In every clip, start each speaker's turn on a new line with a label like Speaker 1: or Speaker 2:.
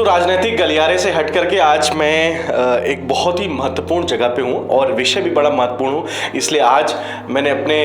Speaker 1: राजनीतिक गलियारे से हट करके आज मैं एक बहुत ही महत्वपूर्ण जगह पे हूँ और विषय भी बड़ा महत्वपूर्ण हूँ। इसलिए आज मैंने अपने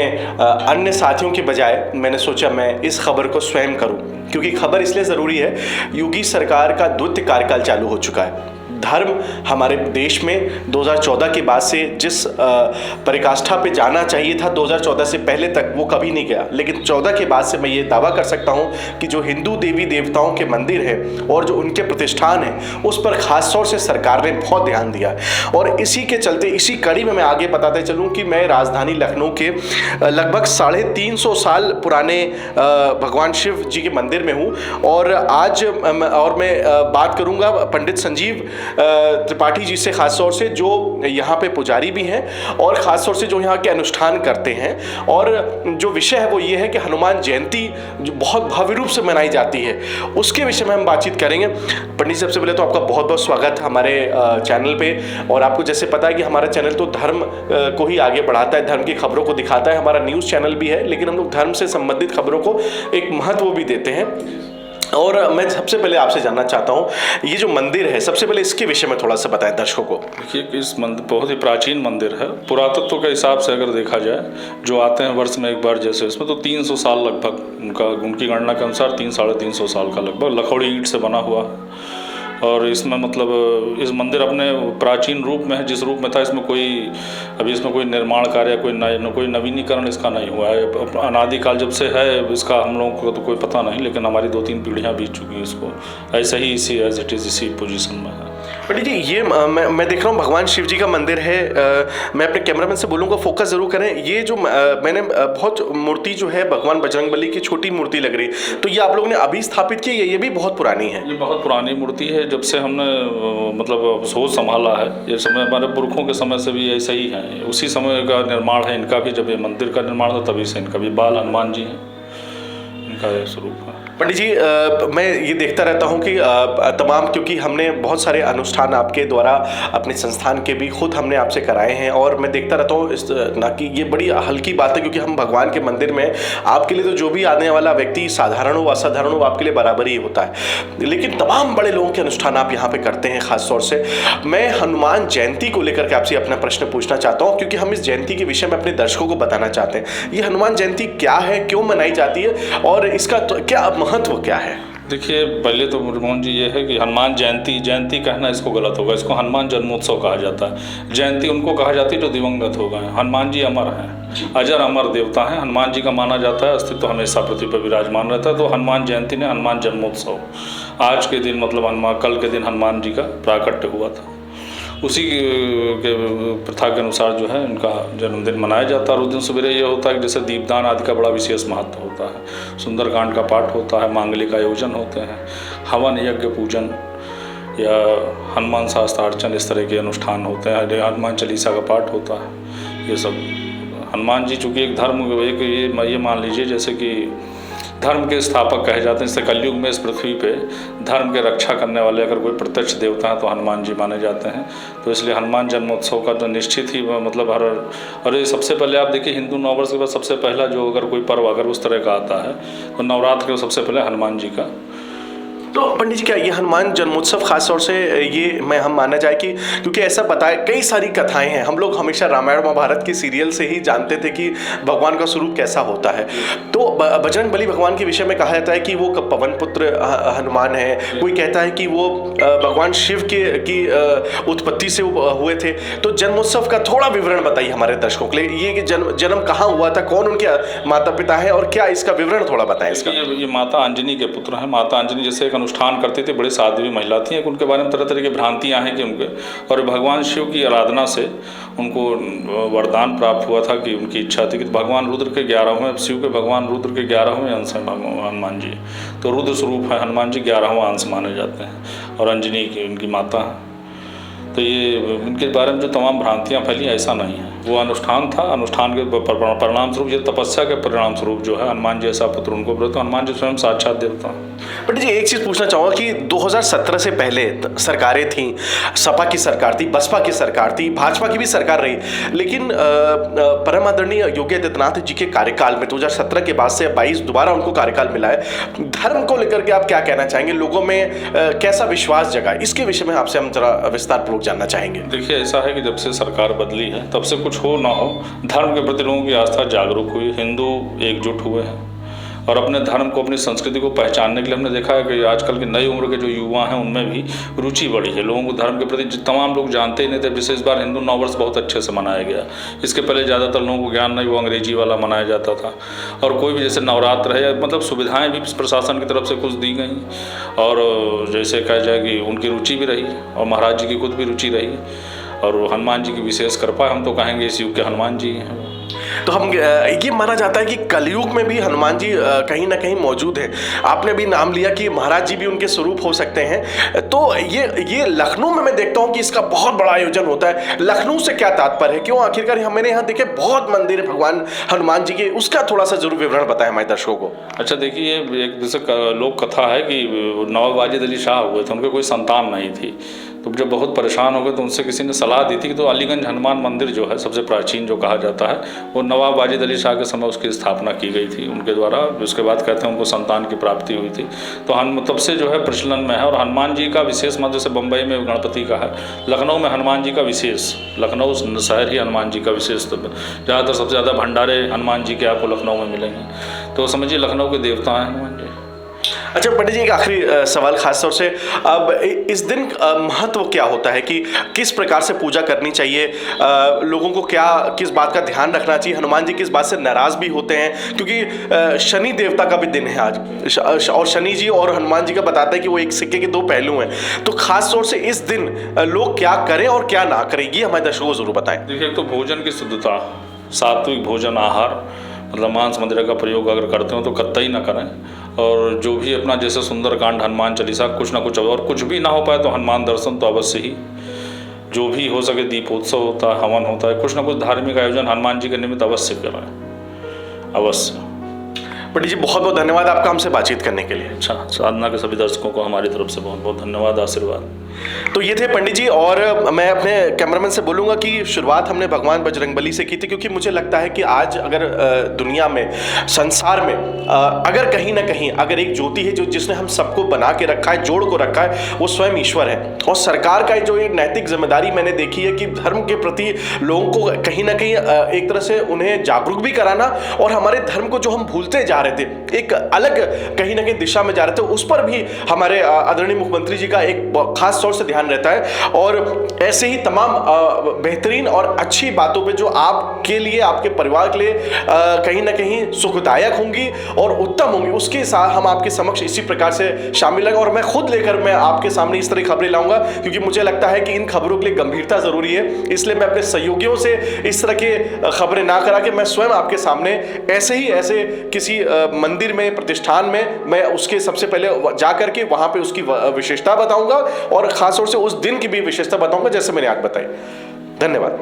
Speaker 1: अन्य साथियों के बजाय मैंने सोचा मैं इस खबर को स्वयं करूँ, क्योंकि खबर इसलिए ज़रूरी है। योगी सरकार का द्वितीय कार्यकाल चालू हो चुका है। धर्म हमारे देश में 2014 के बाद से जिस परिकाष्ठा पे जाना चाहिए था 2014 से पहले तक, वो कभी नहीं गया। लेकिन 14 के बाद से मैं ये दावा कर सकता हूँ कि जो हिंदू देवी देवताओं के मंदिर है और जो उनके प्रतिष्ठान है, उस पर खास तौर से सरकार ने बहुत ध्यान दिया है। और इसी के चलते, इसी कड़ी में मैं आगे बताते चलूँ कि मैं राजधानी लखनऊ के लगभग 350 साल पुराने भगवान शिव जी के मंदिर में हूँ। और आज मैं बात करूँगा पंडित संजीव त्रिपाठी जी से, खास तौर से जो यहाँ पे पुजारी भी हैं और ख़ास तौर से जो यहाँ के अनुष्ठान करते हैं। और जो विषय है वो ये है कि हनुमान जयंती जो बहुत भव्य रूप से मनाई जाती है, उसके विषय में हम बातचीत करेंगे। पंडित जी, सबसे पहले तो आपका बहुत बहुत स्वागत हमारे चैनल पे। और आपको जैसे पता है कि हमारा चैनल तो धर्म को ही आगे बढ़ाता है, धर्म की खबरों को दिखाता है। हमारा न्यूज़ चैनल भी है, लेकिन हम लोग धर्म से संबंधित खबरों को एक महत्व भी देते हैं। और मैं सबसे पहले आपसे जानना चाहता हूँ, ये जो मंदिर है, सबसे पहले इसके विषय में थोड़ा सा बताएं दर्शकों को।
Speaker 2: देखिए, इस मंदिर बहुत ही प्राचीन मंदिर है। पुरातत्व के हिसाब से अगर देखा जाए, जो आते हैं वर्ष में एक बार जैसे, इसमें तो 300 साल लगभग उनकी गणना के अनुसार 300-350 साल का लगभग लखौड़ी ईंट से बना हुआ है। और इसमें मतलब इस मंदिर अपने प्राचीन रूप में है, जिस रूप में था। इसमें कोई निर्माण कार्य, कोई नवीनीकरण इसका नहीं हुआ है। अनादिकाल जब से है इसका हम लोगों को तो कोई पता नहीं, लेकिन हमारी 2-3 पीढ़ियाँ बीत चुकी हैं इसको। ऐसे ही इसी एज इट इज़ इसी पोजीशन में है।
Speaker 1: पंडित जी, ये मैं देख रहा हूँ भगवान शिव जी का मंदिर है। मैं अपने कैमरामैन से बोलूँगा फोकस ज़रूर करें। ये जो मैंने बहुत मूर्ति जो है भगवान बजरंगबली की छोटी मूर्ति लग रही, तो ये आप लोगों ने अभी स्थापित की है? ये भी बहुत पुरानी है।
Speaker 2: ये बहुत पुरानी मूर्ति है। जब से हमने मतलब सोच संभाला है, ये समय हमारे पुरखों के समय से भी ऐसा ही है। उसी समय का निर्माण है इनका भी। जब ये मंदिर का निर्माण था तभी से इनका भी बाल हनुमान जी हैं, इनका ये स्वरूप है।
Speaker 1: पंडित जी, मैं ये देखता रहता हूँ कि तमाम, क्योंकि हमने बहुत सारे अनुष्ठान आपके द्वारा अपने संस्थान के भी खुद हमने आपसे कराए हैं, और मैं देखता रहता हूँ ना कि ये बड़ी हल्की बात है, क्योंकि हम भगवान के मंदिर में आपके लिए तो जो भी आने वाला व्यक्ति साधारण हो असाधारण हो, आपके लिए बराबर ही होता है। लेकिन तमाम बड़े लोगों के अनुष्ठान आप यहाँ पर करते हैं। खास तौर से मैं हनुमान जयंती को लेकर के आपसे अपना प्रश्न पूछना चाहता हूँ, क्योंकि हम इस जयंती के विषय में अपने दर्शकों को बताना चाहते हैं। ये हनुमान जयंती क्या है, क्यों मनाई जाती है, और इसका क्या महत्व क्या है?
Speaker 2: देखिए, पहले तो मोहन जी ये है कि हनुमान जयंती कहना इसको गलत होगा। इसको हनुमान जन्मोत्सव कहा जाता है। जयंती उनको कहा जाती है जो दिवंगत हो गए। हनुमान जी अमर हैं, अजर अमर देवता हैं। हनुमान जी का माना जाता है अस्तित्व हमेशा पृथ्वी पर विराजमान रहता है। तो हनुमान जयंती ने हनुमान जन्मोत्सव, आज के दिन मतलब कल के दिन हनुमान जी का प्राकट्य हुआ था, उसी के प्रथा के अनुसार जो है इनका जन्मदिन मनाया जाता है। और उस दिन सवेरे ये होता है कि जैसे दीपदान आदि का बड़ा विशेष महत्व होता है। सुंदरकांड का पाठ होता है, मांगलिक आयोजन होते हैं, हवन यज्ञ पूजन या हनुमान शास्त्रार्चन, इस तरह के अनुष्ठान होते हैं। हनुमान चालीसा का पाठ होता है। ये सब हनुमान जी चूँकि एक धर्म, ये मान लीजिए जैसे कि धर्म के स्थापक कहे जाते हैं। इससे कलयुग में इस पृथ्वी पे धर्म के रक्षा करने वाले अगर कोई प्रत्यक्ष देवता हैं तो हनुमान जी माने जाते हैं। तो इसलिए हनुमान जन्मोत्सव का तो निश्चित ही मतलब और ये सबसे पहले आप देखिए, हिंदू नववर्ष के बाद सबसे पहला जो अगर कोई पर्व अगर उस तरह का आता है तो नवरात्र के सबसे पहले हनुमान जी का।
Speaker 1: तो पंडित जी, क्या ये हनुमान जन्मोत्सव खास तौर से ये हम माना जाए कि, क्योंकि ऐसा पता है कई सारी कथाएं हैं, हम लोग हमेशा रामायण महाभारत की सीरियल से ही जानते थे कि भगवान का स्वरूप कैसा होता है। तो बजरंगबली भगवान के विषय में कहा जाता है कि वो पवन पुत्र हनुमान है। कोई कहता है कि वो भगवान शिव की उत्पत्ति से हुए थे। तो जन्मोत्सव का थोड़ा विवरण बताइए हमारे दर्शकों के लिए। ये कि जन्म कहाँ हुआ था, कौन उनके माता पिता है, और क्या इसका विवरण थोड़ा बताएं इसका।
Speaker 2: ये माता अंजनी के पुत्र हैं। माता अंजनी जैसे अनुष्ठान करते थे, बड़े साध्वी महिला थी। उनके बारे में तरह तरह की भ्रांतियाँ हैं कि उनके, और भगवान शिव की आराधना से उनको वरदान प्राप्त हुआ था कि उनकी इच्छा थी कि भगवान रुद्र के 11वें, शिव के भगवान रुद्र के 11वें अंश हैं हनुमान जी। तो रुद्र स्वरूप है हनुमान जी, 11वां अंश माने जाते हैं, और अंजनी की उनकी माता है। तो ये इनके बारे में जो तमाम भ्रांतियाँ फैली, ऐसा नहीं है। वो अनुष्ठान था, अनुष्ठान के परिणाम स्वरूप, ये तपस्या के परिणाम स्वरूप जो है हनुमान जी ऐसा पुत्र उनको प्राप्त। हनुमान जी स्वयं साक्षात देवता हैं।
Speaker 1: पंडित जी एक चीज़ पूछना चाहूँगा कि 2017 से पहले सरकारें थीं, सपा की सरकार थी, बसपा की सरकार थी, भाजपा की भी सरकार रही, लेकिन परम आदरणीय योगी आदित्यनाथ जी के कार्यकाल में 2017 के बाद से 22 दोबारा उनको कार्यकाल मिला है। धर्म को लेकर के आप क्या कहना चाहेंगे? लोगों में कैसा विश्वास जगा? इसके विषय में आपसे हम जरा विस्तार पूर्वक जानना चाहेंगे।
Speaker 2: देखिए, ऐसा है कि जब से सरकार बदली है तब से कुछ हो ना हो, धर्म के प्रति लोगों की आस्था जागरूक हुई, हिंदू एकजुट हुए हैं और अपने धर्म को, अपनी संस्कृति को पहचानने के लिए हमने देखा है कि आजकल की नई उम्र के जो युवा हैं उनमें भी रुचि बढ़ी है। लोगों को धर्म के प्रति तमाम लोग जानते ही नहीं थे। जैसे इस बार हिंदू नववर्ष बहुत अच्छे से मनाया गया, इसके पहले ज़्यादातर लोगों को ज्ञान नहीं, वो अंग्रेजी वाला मनाया जाता था। और कोई भी जैसे नवरात्र है, मतलब सुविधाएँ भी प्रशासन की तरफ से कुछ दी गई और जैसे कहा जाए कि उनकी रुचि भी रही और महाराज जी की खुद भी रुचि रही और हनुमान जी की विशेष कृपा, हम तो कहेंगे इस युग के हनुमान जी हैं।
Speaker 1: तो हम ये माना जाता है कि कलयुग में भी हनुमान जी कहीं ना कहीं मौजूद हैं। आपने भी नाम लिया कि महाराज जी भी उनके स्वरूप हो सकते हैं। तो ये लखनऊ में मैं देखता हूँ कि इसका बहुत बड़ा आयोजन होता है। लखनऊ से क्या तात्पर्य है? क्यों आखिरकार मैंने यहाँ देखे बहुत मंदिर है भगवान हनुमान जी के, उसका थोड़ा सा जरूर विवरण बताएं हमारे दर्शकों को।
Speaker 2: अच्छा, देखिए, एक जैसे लोक कथा है कि नवाब वाजिद अली शाह हुए थे, उनके कोई संतान नहीं थी, तो जब बहुत परेशान हो गए तो उनसे किसी ने सलाह दी थी कि तो अलीगंज हनुमान मंदिर जो है सबसे प्राचीन जो कहा जाता है, वो नवाब वाजिद अली शाह के समय उसकी स्थापना की गई थी उनके द्वारा। उसके बाद कहते हैं उनको संतान की प्राप्ति हुई थी, तो तब से जो है प्रचलन में है। और हनुमान जी का विशेष मत, जैसे बम्बई में गणपति का है, लखनऊ में हनुमान जी का विशेष, लखनऊ शहर ही हनुमान जी का विशेष, ज़्यादातर सबसे ज़्यादा भंडारे हनुमान जी के आपको लखनऊ में मिलेंगे, तो समझिए लखनऊ के देवता हैं हनुमान जी।
Speaker 1: अच्छा पंडित जी, एक आखिरी सवाल खास तौर से, अब इस दिन महत्व क्या होता है कि किस प्रकार से पूजा करनी चाहिए? लोगों को क्या, किस बात का ध्यान रखना चाहिए? हनुमान जी किस बात से नाराज भी होते हैं? क्योंकि शनि देवता का भी दिन है आज, और शनि जी और हनुमान जी का बताता है कि वो एक सिक्के के दो पहलू हैं। तो खास तौर से इस दिन लोग क्या करें और क्या ना करें, ये हमारे दर्शकों को जरूर बताएं।
Speaker 2: देखिए, एक तो भोजन की शुद्धता, सात्विक भोजन आहार, मतलब मांस मदिरा का प्रयोग अगर करते हो तो कतई ना करें। और जो भी अपना जैसे सुंदरकांड, हनुमान चालीसा, कुछ ना कुछ, और कुछ भी ना हो पाए तो हनुमान दर्शन तो अवश्य ही, जो भी हो सके, दीपोत्सव होता है, हवन होता है, कुछ ना कुछ धार्मिक आयोजन हनुमान जी के निमित्त अवश्य करें, अवश्य।
Speaker 1: पंडित जी बहुत बहुत धन्यवाद आपका हमसे बातचीत करने के लिए।
Speaker 2: अच्छा, साधना के सभी दर्शकों को हमारी तरफ से बहुत बहुत धन्यवाद, आशीर्वाद।
Speaker 1: तो ये थे पंडित जी, और मैं अपने कैमरामैन से बोलूँगा कि शुरुआत हमने भगवान बजरंगबली से की थी, क्योंकि मुझे लगता है कि आज अगर दुनिया में, संसार में अगर कहीं ना कहीं अगर एक ज्योति है जो जिसने हम सबको बना के रखा है, जोड़ को रखा है, वो स्वयं ईश्वर है। और सरकार का जो एक नैतिक जिम्मेदारी मैंने देखी है कि धर्म के प्रति लोगों को कहीं ना कहीं एक तरह से उन्हें जागरूक भी कराना, और हमारे धर्म को जो हम भूलते जा रहे थे, एक अलग कहीं ना कहीं दिशा में जा रहे थे, उस पर भी हमारे आदरणीय मुख्यमंत्री जी का एक खास तौर से ध्यान रहता है। और ऐसे ही तमाम बेहतरीन और अच्छी बातों पे जो आपके लिए, आपके परिवार के लिए कहीं ना कहीं सुखदायक होंगी और उत्तम होंगी, उसके साथ हम आपके समक्ष इसी प्रकार से शामिल हैं। और मैं खुद लेकर मैं आपके सामने इस तरह खबरें लाऊंगा, क्योंकि मुझे लगता है कि इन खबरों के लिए गंभीरता जरूरी है। इसलिए मैं अपने सहयोगियों से इस तरह के खबरें ना करा के मैं स्वयं आपके सामने ऐसे किसी मंदिर में, प्रतिष्ठान में, मैं उसके सबसे पहले जाकर के वहां पे उसकी विशेषता बताऊंगा और खास तौर से उस दिन की भी विशेषता बताऊंगा, जैसे मैंने आज बताई। धन्यवाद।